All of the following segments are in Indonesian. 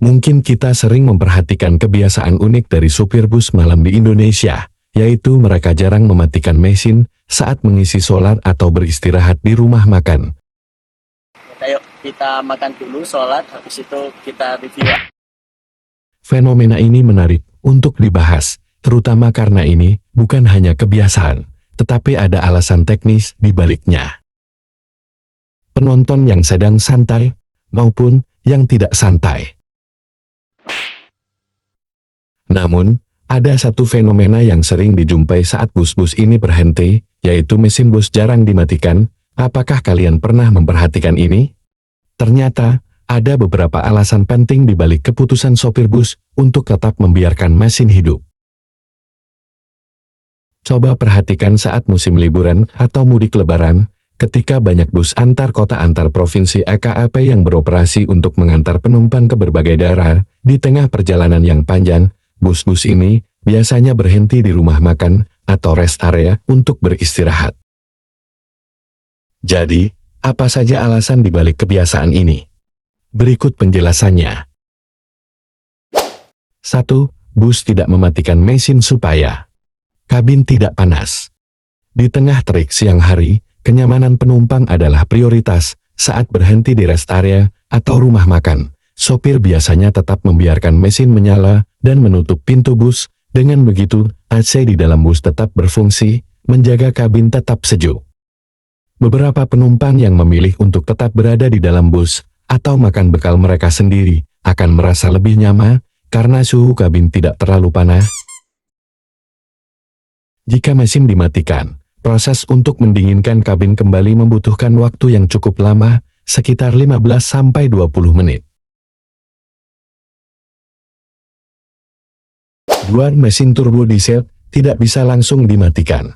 Mungkin kita sering memperhatikan kebiasaan unik dari supir bus malam di Indonesia, yaitu mereka jarang mematikan mesin saat mengisi sholat atau beristirahat di rumah makan. Ayo kita makan dulu, sholat, habis itu kita review. Fenomena ini menarik untuk dibahas, terutama karena ini bukan hanya kebiasaan, tetapi ada alasan teknis di baliknya. Penonton yang sedang santai, maupun yang tidak santai. Namun, ada satu fenomena yang sering dijumpai saat bus-bus ini berhenti, yaitu mesin bus jarang dimatikan. Apakah kalian pernah memperhatikan ini? Ternyata, ada beberapa alasan penting di balik keputusan sopir bus untuk tetap membiarkan mesin hidup. Coba perhatikan saat musim liburan atau mudik lebaran, ketika banyak bus antar kota antar provinsi AKAP yang beroperasi untuk mengantar penumpang ke berbagai daerah, di tengah perjalanan yang panjang, bus-bus ini biasanya berhenti di rumah makan atau rest area untuk beristirahat. Jadi, apa saja alasan di balik kebiasaan ini? Berikut penjelasannya. 1. Bus tidak mematikan mesin supaya kabin tidak panas. Di tengah terik siang hari, kenyamanan penumpang adalah prioritas. Saat berhenti di rest area atau rumah makan, sopir biasanya tetap membiarkan mesin menyala dan menutup pintu bus. Dengan begitu, AC di dalam bus tetap berfungsi, menjaga kabin tetap sejuk. Beberapa penumpang yang memilih untuk tetap berada di dalam bus atau makan bekal mereka sendiri akan merasa lebih nyaman karena suhu kabin tidak terlalu panas. Jika mesin dimatikan, proses untuk mendinginkan kabin kembali membutuhkan waktu yang cukup lama, sekitar 15-20 menit. 2. Mesin turbo diesel tidak bisa langsung dimatikan.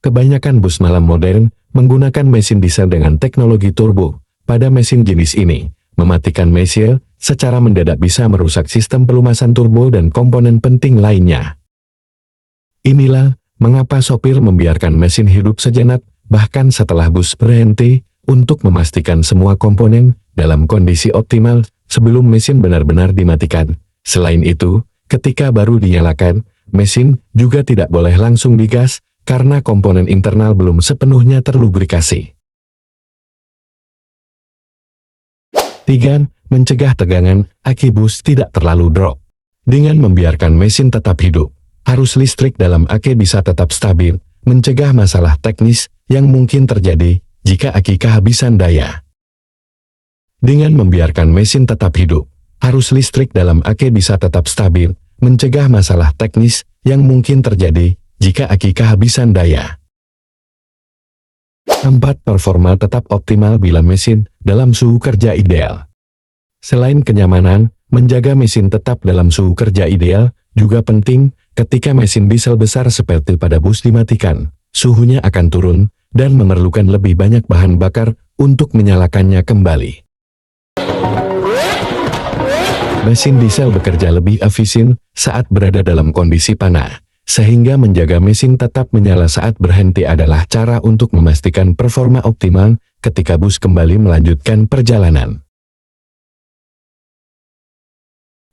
Kebanyakan bus malam modern menggunakan mesin diesel dengan teknologi turbo. Pada mesin jenis ini, mematikan mesin secara mendadak bisa merusak sistem pelumasan turbo dan komponen penting lainnya. Inilah mengapa sopir membiarkan mesin hidup sejenak, bahkan setelah bus berhenti, untuk memastikan semua komponen dalam kondisi optimal sebelum mesin benar-benar dimatikan. Selain itu, ketika baru dinyalakan, mesin juga tidak boleh langsung digas, karena komponen internal belum sepenuhnya terlubrikasi. 3. Mencegah tegangan aki bus tidak terlalu drop. Dengan membiarkan mesin tetap hidup, arus listrik dalam aki bisa tetap stabil, mencegah masalah teknis yang mungkin terjadi jika aki kehabisan daya. Dengan membiarkan mesin tetap hidup, arus listrik dalam aki bisa tetap stabil, mencegah masalah teknis yang mungkin terjadi jika aki kehabisan daya. 4. Performa tetap optimal bila mesin dalam suhu kerja ideal. Selain kenyamanan, menjaga mesin tetap dalam suhu kerja ideal juga penting. Ketika mesin diesel besar seperti pada bus dimatikan, suhunya akan turun dan memerlukan lebih banyak bahan bakar untuk menyalakannya kembali. Mesin diesel bekerja lebih efisien saat berada dalam kondisi panas, sehingga menjaga mesin tetap menyala saat berhenti adalah cara untuk memastikan performa optimal ketika bus kembali melanjutkan perjalanan.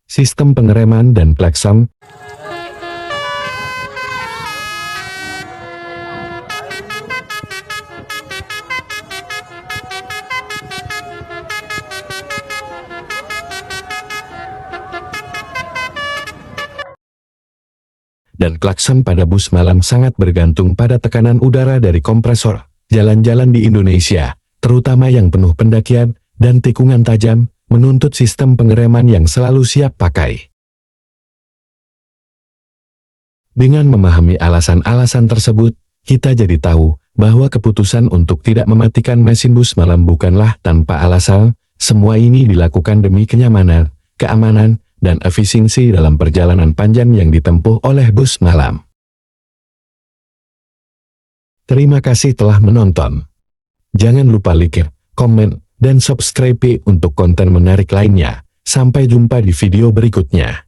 Sistem pengereman dan klakson. Dan klakson pada bus malam sangat bergantung pada tekanan udara dari kompresor. Jalan-jalan di Indonesia, terutama yang penuh pendakian dan tikungan tajam, menuntut sistem pengereman yang selalu siap pakai. Dengan memahami alasan-alasan tersebut, kita jadi tahu bahwa keputusan untuk tidak mematikan mesin bus malam bukanlah tanpa alasan. Semua ini dilakukan demi kenyamanan, keamanan, dan efisiensi dalam perjalanan panjang yang ditempuh oleh bus malam. Terima kasih telah menonton. Jangan lupa like, komen, dan subscribe untuk konten menarik lainnya. Sampai jumpa di video berikutnya.